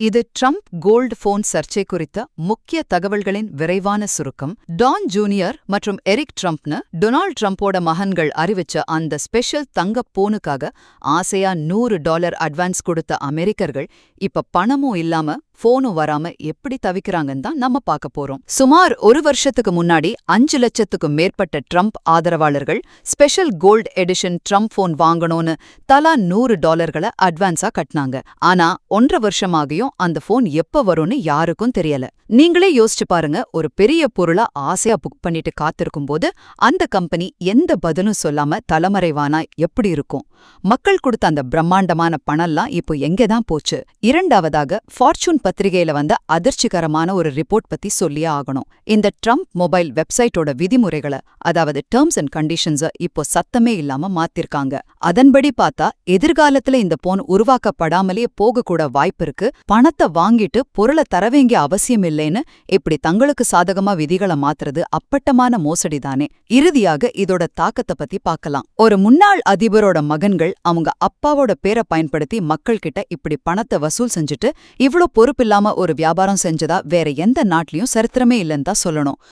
இது Trump gold phone சர்ச்சை குறித்த முக்கிய தகவல்களின் விரைவான சுருக்கம். டான் ஜூனியர் மற்றும் எரிக் ட்ரம்ப்னு டொனால்ட் ட்ரம்போட மகன்கள் அறிவிச்ச அந்த ஸ்பெஷல் தங்கப் போனுக்காக ஆசையா $100 அட்வான்ஸ் கொடுத்த அமெரிக்கர்கள் இப்ப பணமும் இல்லாம போனும் வராம எப்படி தவிக்கிறாங்கன்னு தான் நம்ம பார்க்க போறோம். சுமார் ஒரு வருஷத்துக்கு முன்னாடி 5 லட்சத்துக்கும் மேற்பட்ட ட்ரம்ப் ஆதரவாளர்கள் special gold edition Trump phone வாங்கணும்னு தலா $100 அட்வான்ஸா கட்டினாங்க. ஆனா 1.5 வருஷமாகியும் அந்த போன் எப்ப வரும்னு யாருக்கும் தெரியல. நீங்களே யோசிச்சு பாருங்க, ஒரு பெரிய பொருளா ஆசையா புக் பண்ணிட்டு காத்திருக்கும் போது அந்த கம்பெனி எந்த பதிலும் சொல்லாம தலைமறைவானா எப்படி இருக்கும்? மக்கள் கொடுத்த அந்த பிரம்மாண்டமான பணம்லாம் இப்போ எங்கேதான் போச்சு? இரண்டாவதாக, ஃபார்ச்சூன் பத்திரிகையில வந்த அதிர்ச்சிகரமான ஒரு ரிப்போர்ட் பத்தி சொல்லியே ஆகணும். இந்த ட்ரம்ப் மொபைல் வெப்சைட்டோட விதிமுறைகளை, அதாவது டேர்ம்ஸ் அண்ட் கண்டிஷன்ஸை இப்போ சத்தமே இல்லாம மாத்திருக்காங்க. அதன்படி பார்த்தா எதிர்காலத்துல இந்த போன் உருவாக்கப்படாமலே போகக்கூட வாய்ப்பு இருக்கு. பணத்தை வாங்கிட்டு பொருளை தர வேண்டிய அவசியம் இல்லைன்னு இப்படி தங்களுக்கு சாதகமா விதிகளை மாத்துறது அப்பட்டமான மோசடிதானே. இறுதியாக இதோட தாக்கத்தை பத்தி பார்க்கலாம். ஒரு முன்னாள் அதிபரோட மகன்கள் அவங்க அப்பாவோட பேரை பயன்படுத்தி மக்கள் கிட்ட இப்படி பணத்தை வசூல் செஞ்சுட்டு இவ்ளோ பொறுப்பில்லாம ஒரு வியாபாரம் செஞ்சதா வேற எந்த நாட்டிலயும் சரித்திரமே இல்லைன்னு தான் சொல்லணும்.